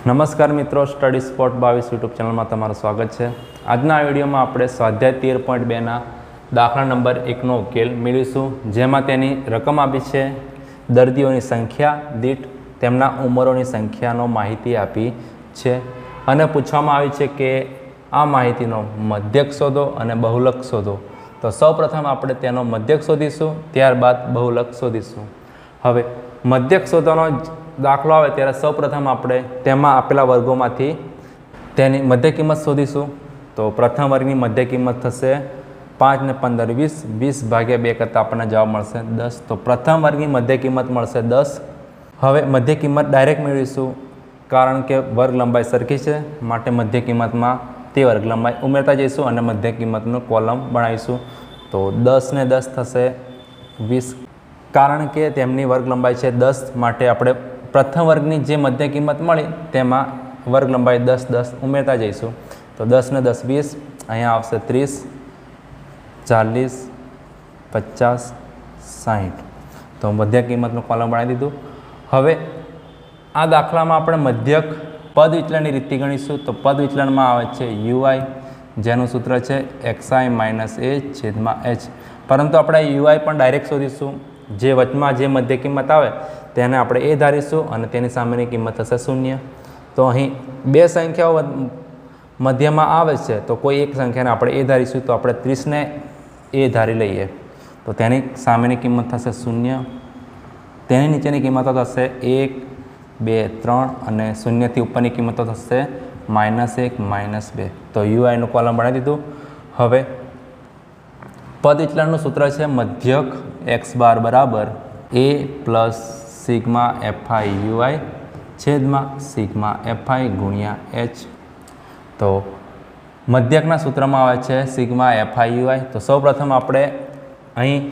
નમસ્કાર મિત્રો, study spot 22 YouTube ચેનલમાં તમારું સ્વાગત છે। આજના વિડીયોમાં આપણે સ્વાધ્યાય 13.2ના દાખલા નંબર 1નો ઉકેલ મેળવીશું, જેમાં તેની રકમ આપી છે, દર્દીઓની સંખ્યા દીઠ તેમના ઉંમરોની સંખ્યાનો માહિતી આપી છે અને પૂછવામાં આવી છે કે આ માહિતીનો મધ્યક શોધો અને બહુલક શોધો। તો સૌપ્રથમ આપણે તેનો મધ્યક શોધીશું, ત્યારબાદ બહુલક શોધીશું। હવે મધ્યક શોધવાનો દાખલો આવે ત્યારે સૌપ્રથમ આપણે તેમાં આપેલા વર્ગોમાંથી તેની મધ્ય કિંમત શોધીશું। તો પ્રથમ વર્ગની મધ્ય કિંમત થશે 5 ને 15 20, 20 ભાગ્યા 2 કરતાં આપણને જવાબ મળશે 10। તો પ્રથમ વર્ગની મધ્ય કિંમત મળશે 10। હવે મધ્ય કિંમત ડાયરેક્ટ મેળવીશું, કારણ કે વર્ગ લંબાઈ સરખી છે, માટે મધ્ય કિંમતમાં તે વર્ગ લંબાઈ ઉમેરતા જઈશું અને મધ્ય કિંમતનું કોલમ બનાવીશું। તો 10 ને 10 થશે 20, કારણ કે તેમની વર્ગ લંબાઈ છે 10, માટે આપણે પ્રથમ વર્ગની જે મધ્ય કિંમત મળી તેમાં વર્ગ લંબાઈ 10 10 ઉમેરતા જઈશું। તો 10 ને 10 20, અહીંયા આવશે 30, 40, 50, 60। તો મધ્ય કિંમતનું કોલમ બનાવી દીધું। હવે આ દાખલામાં આપણે મધ્યક પદ વિચલનની રીતિ ગણીશું। તો પદ વિચલનમાં આવે છે યુઆઈ, જેનું સૂત્ર છે xi માઇનસ a છેદમાં h, પરંતુ આપણે યુઆઈ પણ ડાયરેક્ટ શોધીશું। જે વચમાં જે મધ્ય કિંમત આવે તેને આપણે એ ધારીશું અને તેની સામેની કિંમત થશે 0। તો અહીં બે સંખ્યાઓ મધ્યમાં આવે છે, તો કોઈ એક સંખ્યાને આપણે એ ધારીશું। તો આપણે 30ને એ ધારી લઈએ, તો તેની સામેની કિંમત થશે 0, તેની નીચેની કિંમતો થશે 1, 2, 3 અને 0થી ઉપરની કિંમતો થશે -1, -2। તો યુઆઈનું કોલમ બનાવી દીધું। હવે પદ વિચલનનું સૂત્ર છે મધ્યક x બાર બરાબર a plus sigma fi UI છેદમાં સિગ્મા fi ગુણ્યા h। તો મધ્યકના સૂત્રમાં આવે છે સિગ્મા fi યુઆઈ। તો સૌપ્રથમ આપણે અહીં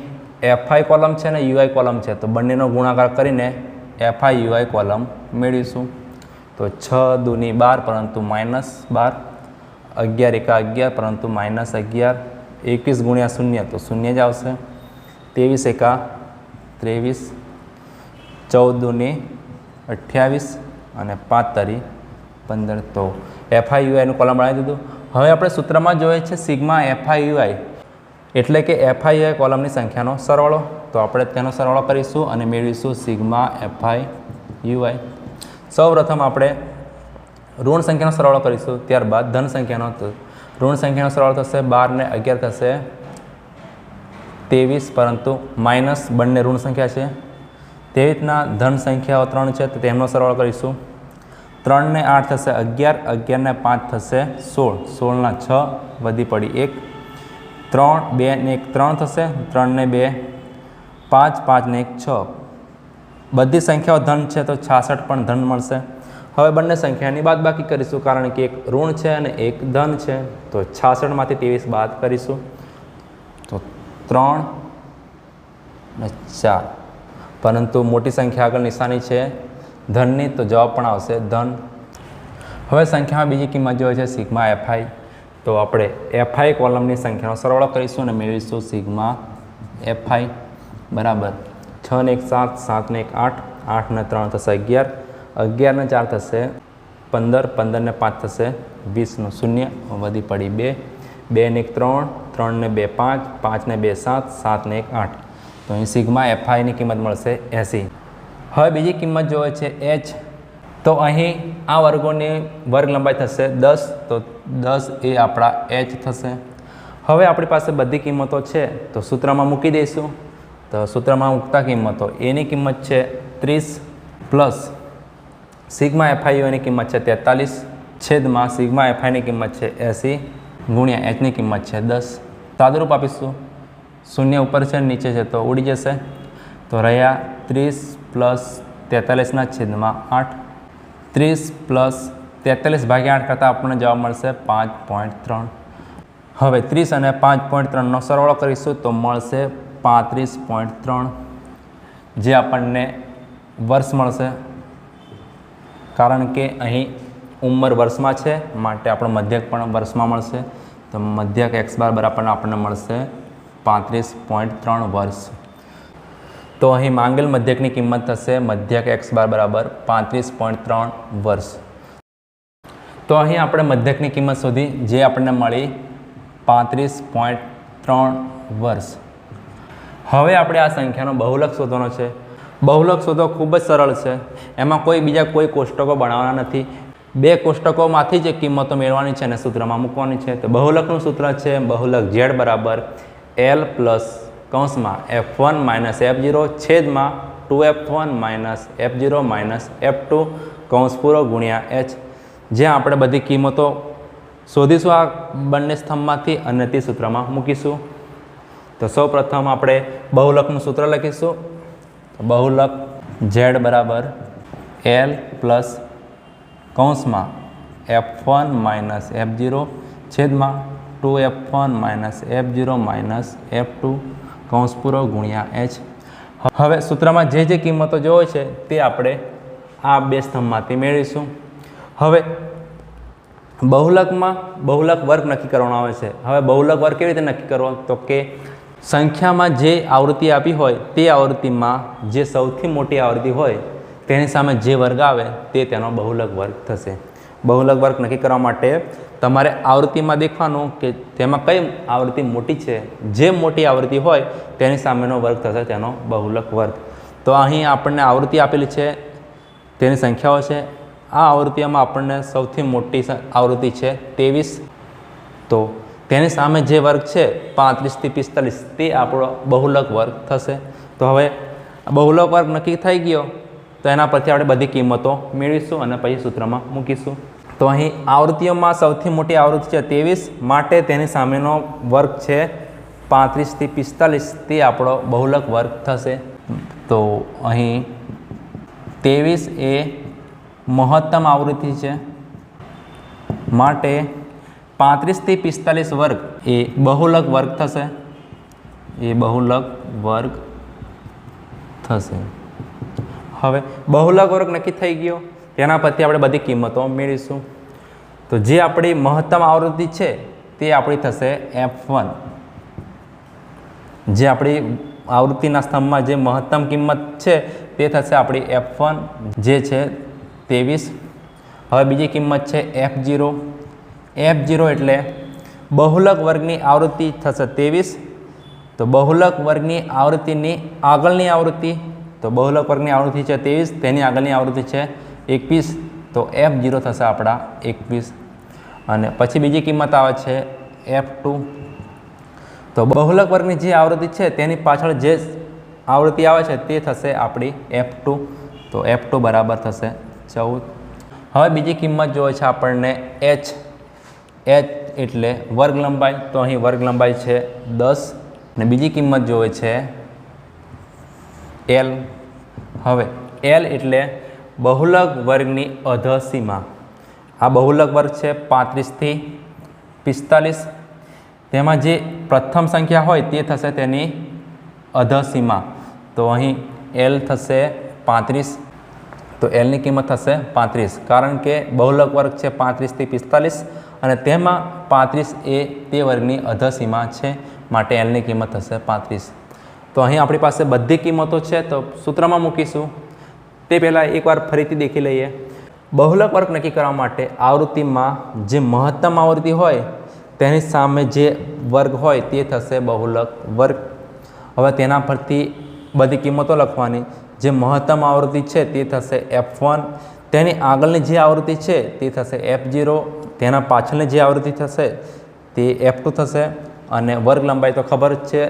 fi કોલમ છે ને યુઆઈ કોલમ છે, તો બંનેનો ગુણાકાર કરીને fi યુઆઈ કોલમ મેળવીશું। તો 6 દૂની 12 પરંતુ -12, 11 એકા 11 પરંતુ -11, 21 ગુણ્યા 0 તો 0 જ આવશે, 23 એકા 23, 14 દૂની 28 અને 5 તરી 15। તો fi યુઆઈનું કોલમ બનાવી દીધું। હવે આપણે સૂત્રમાં જોઈએ છે સિગ્મા fi યુઆઈ, એટલે કે fi યુઆઈ કોલમની સંખ્યાનો સરવાળો। તો આપણે તેનો સરવાળો કરીશું અને મેળવીશું સિગ્મા fi યુઆઈ। સૌપ્રથમ આપણે ઋણ સંખ્યાનો સરવાળો કરીશું, ત્યારબાદ ધન સંખ્યાનો। તો ઋણ સંખ્યાનો સરવાળો થશે 12 ને 11 થશે 23, પરંતુ માઇનસ બંને ઋણ સંખ્યા છે। તેવી રીતના ધન સંખ્યાઓ 3 છે, તો તેમનો સરવાળો કરીશું। 3 ને 8 થશે 11, 11 ને 5 થશે 16, 16 ના 6 વધી પડી 1, 3, 2 ને 1 3 થશે, 3 ને 2 5, 5 ને 1 6। બધી સંખ્યાઓ ધન છે, તો 66 પણ ધન મળશે। હવે બંને સંખ્યાની બાદબાકી કરીશું, કારણ કે એક ઋણ છે અને એક ધન છે। તો 66માંથી 23 બાદ કરીશું, તો 3 ને 4, પરંતુ મોટી સંખ્યા આગળ નિશાની છે ધનની, તો જવાબ પણ આવશે ધન। હવે સંખ્યામાં બીજી કિંમત જોઈએ છે સિગ્મા fi। તો આપણે fi કોલમની સંખ્યાનો સરવાળો કરીશું અને મેળવીશું સિગ્મા fi બરાબર 6 ને 1 7, 7 ને 1 8, 8 ને 3 થશે 11, 11 ને 4 થશે 15, 15 ને 5 થશે 20 નું 0 વધી પડી 2, 2 ને 1 3, 3 ને 2 5, 5 ને 2 7, 7 ને 1 8। તો અહીં સિગ્મા fi ની કિંમત મળશે 80। હવે બીજી કિંમત જોઈએ છે h। તો અહીં આ વર્ગોની વર્ગ લંબાઈ થશે 10, તો 10 એ આપણા h થશે। હવે આપણી પાસે બધી કિંમતો છે, તો સૂત્રમાં મૂકી દઈશું। તો સૂત્રમાં મૂકતા કિંમતો એની કિંમત છે 30 પ્લસ સિગ્મા fi યુઆઈની કિંમત છે 43 છેદમાં સિગ્મા fi ની કિંમત છે 80 ગુણ્યા h ની કિંમત છે 10। સાદુરૂપ આપીશું, 0 ઉપર છે નીચે છે તો ઉડી જશે। તો રહ્યા 30 પ્લસ 43 ના છેદમાં 8, 30 પ્લસ 43 ભાગ્યા 8 કરતાં આપણને જવાબ મળશે 5.3। હવે 30 અને 5.3નો સરવાળો કરીશું, તો મળશે 35.3, જે આપણને વર્ષ મળશે, કારણ કે અહીં ઉંમર વર્ષમાં છે, માટે આપણો મધ્યક પણ વર્ષમાં મળશે। તો મધ્યક x બાર બરાબર આપણને મળશે 35.3 વર્ષ। તો અહીં માંગેલ મધ્યકની કિંમત થશે મધ્યક x બાર બરાબર 35.3 વર્ષ। તો અહીં આપણે મધ્યકની કિંમત શોધી, જે આપણને મળી 35.3 વર્ષ. હવે આપણે આ સંખ્યાનો બહુલક શોધવાનો છે. બહુલક શોધવો ખૂબ જ સરળ છે. એમાં બીજા કોઈ કોષ્ટકો બનાવવાના નથી. બે કોષ્ટકોમાંથી જે કિંમતો મેળવવાની છે અને સૂત્રમાં મૂકવાની છે. તો બહુલકનું સૂત્ર છે બહુલક z બરાબર L પ્લસ કૌંસમાં F1 માઇનસ F0 છેદમાં 2F1 minus F0 minus F2 કૌંસ પૂરો ગુણ્યા h. જ્યાં આપણે બધી કિંમતો શોધીશું આ બંને સ્તંભમાંથી અને તે સૂત્રમાં મૂકીશું. તો સૌ પ્રથમ આપણે બહુલકનું સૂત્ર લખીશું. બહુલક z બરાબર L પ્લસ કૌંસમાં F1 માઇનસ F0 છેદમાં 2F1 minus F0 minus F2 કૌંસ પૂરો ગુણ્યા h. હવે સૂત્રમાં જે કિંમતો જોઈએ છે તે આપણે આ બે સ્તંભમાંથી મેળવીશું. હવે બહુલકમાં બહુલક વર્ગ નક્કી કરવાનો આવે છે. હવે બહુલક વર્ગ કેવી રીતે નક્કી કરવો? તો કે સંખ્યામાં જે આવૃત્તિ આપી હોય તે આવૃત્તિમાં જે સૌથી મોટી આવૃત્તિ હોય તેની સામે જે વર્ગ આવે તે તેનો બહુલક વર્ગ થશે. બહુલક વર્ગ નક્કી કરવા માટે તમારે આવૃત્તિમાં દેખવાનું કે તેમાં કઈ આવૃત્તિ મોટી છે. જે મોટી આવૃત્તિ હોય તેની સામેનો વર્ગ થશે તેનો બહુલક વર્ગ. તો અહીં આપણને આવૃત્તિ આપેલી છે, તેની સંખ્યાઓ છે. આ આવૃત્તિમાં આપણને સૌથી મોટી આવૃત્તિ છે 23. તો તેની સામે જે વર્ગ છે 35 થી 45 તે આપણો બહુલક વર્ગ થશે. તો હવે બહુલક વર્ગ નક્કી થઈ ગયો તો એના પરથી આપણે બધી કિંમતો મેળવીશું અને પછી સૂત્રમાં મૂકીશું. તો અહીં આવૃત્તિઓમાં સૌથી મોટી આવૃત્તિ છે 23, માટે તેની સામેનો વર્ગ છે 35 થી 45 તે આપણો બહુલક વર્ગ થશે. તો અહીં 23 એ મહત્તમ આવૃત્તિ છે, માટે 35 થી 45 વર્ગ એ બહુલક વર્ગ થશે. એ બહુલક વર્ગ થશે. હવે બહુલક વર્ગ નક્કી થઈ ગયો, તેના પરથી આપણે બધી કિંમતો મેળવીશું. તો જે આપણી મહત્તમ આવૃત્તિ છે તે આપણી થશે F1. જે આપણી આવૃત્તિના સ્તંભમાં જે મહત્તમ કિંમત છે તે થશે આપણી F1, જે છે 23. હવે બીજી કિંમત છે F0. F0 એટલે બહુલક વર્ગની આવૃત્તિ થશે 23. તો બહુલક વર્ગની આવૃત્તિની આગળની આવૃત્તિ, તો બહુલક વર્ગની આવૃત્તિ છે 23, તેની આગળની આવૃત્તિ છે 21. તો F0 થશે આપણા 21. અને પછી બીજી કિંમત આવે છે F2. તો બહુલક વર્ગની જે આવૃત્તિ છે તેની પાછળ જે આવૃત્તિ આવે છે તે થશે આપણી F2. તો F2 બરાબર થશે 14. હવે બીજી કિંમત જોઈએ છે આપણને h. h એટલે વર્ગ લંબાઈ. તો અહીં વર્ગ લંબાઈ છે 10. અને બીજી કિંમત જોઈએ છે L. હવે L એટલે બહુલક વર્ગની અધસીમા. આ બહુલક વર્ગ છે 35 થી 45. તેમાં જે પ્રથમ સંખ્યા હોય તે થશે તેની અધસીમા. તો અહીં L થશે 35. તો Lની કિંમત થશે 35, કારણ કે બહુલક વર્ગ છે 35 થી 45 અને તેમાં 35 એ તે વર્ગની અધસીમા છે, માટે Lની કિંમત થશે 35. તો અહીં આપણી પાસે બધી કિંમતો છે, તો સૂત્રમાં મૂકીશું. તે પહેલાં એકવાર ફરીથી દેખી લઈએ. બહુલક વર્ગ નક્કી કરવા માટે આવૃત્તિમાં જે મહત્તમ આવૃત્તિ હોય તેની સામે જે વર્ગ હોય તે થશે બહુલક વર્ગ. હવે તેના પરથી બધી કિંમતો લખવાની. જે મહત્તમ આવૃત્તિ છે તે થશે F1, તેની આગળની જે આવૃત્તિ છે તે થશે F0, તેના પાછળની જે આવૃત્તિ થશે તે F2 થશે. અને વર્ગ લંબાઈ તો ખબર જ છે,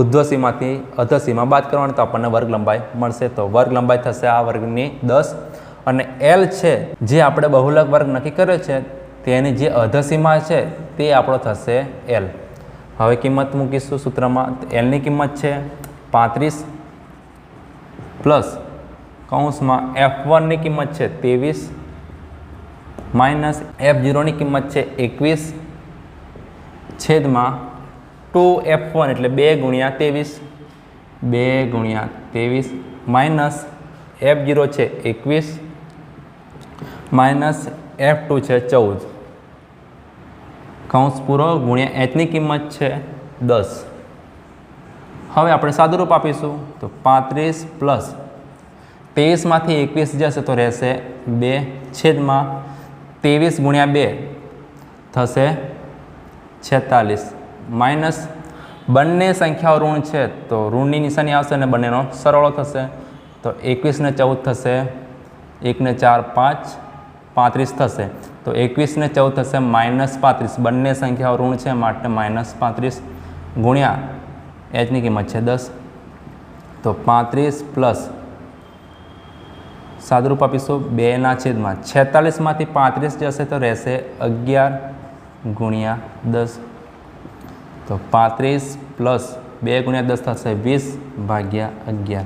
ઉર્ધ્વસીમાથી અધસીમા બાદ કરવાની તો આપણને વર્ગ લંબાઈ મળશે. તો વર્ગ લંબાઈ થશે આ વર્ગની 10. અને L છે જે આપણે બહુલક વર્ગ નક્કી કર્યો છે તેની જે અધસીમા છે તે આપણો થશે L. હવે કિંમત મૂકીશું સૂત્રમાં. Lની કિંમત છે 35 પ્લસ કૌંસમાં F1ની કિંમત છે 23 માઇનસ F0ની કિંમત છે 21 છેદમાં 2F1 એટલે 2 ગુણ્યા 23 માઇનસ F0 છે 21 માઇનસ F2 છે 14 કૌંસ પૂરો ગુણ્યા hની કિંમત છે 10. હવે આપણે સાદુરૂપ આપીશું. તો 35 પ્લસ 23માંથી 21 જશે તો રહેશે 2 છેદમાં 23 ગુણ્યા 2 થશે 46 માઇનસ બંને સંખ્યાઓ ઋણ છે તો ઋણની નિશાની આવશે અને બંનેનો સરવાળો થશે તો 21 ને 14 થશે 1 ને 4 5 35 થશે તો 21 ને 14 થશે -35 બંને સંખ્યાઓ ઋણ છે માટે -35 ગુણ્યા એચની કિંમત છે 10 તો 35 પ્લસ સાદુરૂપ આપીશું 2/46 માંથી 35 જશે તો રહેશે 11 ગુણ્યા 10 તો 35 પ્લસ 2 ગુણ્યા 10 થશે 20/11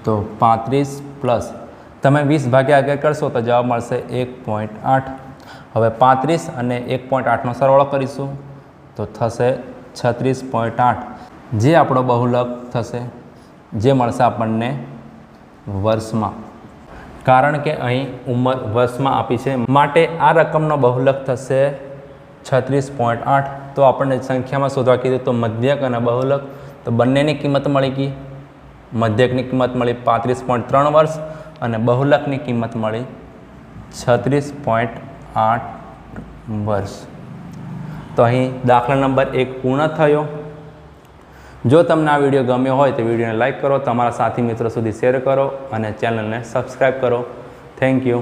તો 35 પ્લસ તમે 20/11 કરશો તો જવાબ મળશે 1.8 હવે 35 અને 1.8નો સરવાળો કરીશું તો થશે 36.8 જે આપણો બહુલક થશે જે મળશે આપણને વર્ષમાં કારણ કે અહીં ઉંમર વર્ષમાં આપી છે માટે આ રકમનો બહુલક થશે 36.8 તો આપણને સંખ્યામાં શોધવા કીધું તો મધ્યક અને બહુલક તો બંનેની કિંમત મળી ગઈ મધ્યકની કિંમત મળી 35.3 વર્ષ અને બહુલકની કિંમત મળી 36.8 વર્ષ તો અહીં દાખલા નંબર 1 પૂર્ણ થયો જો તમને આ વિડીયો ગમ્યો હોય તો વિડીયોને લાઇક કરો તમારા સાથી મિત્રો સુધી શેર કરો અને ચેનલને સબસ્ક્રાઈબ કરો થેન્ક યુ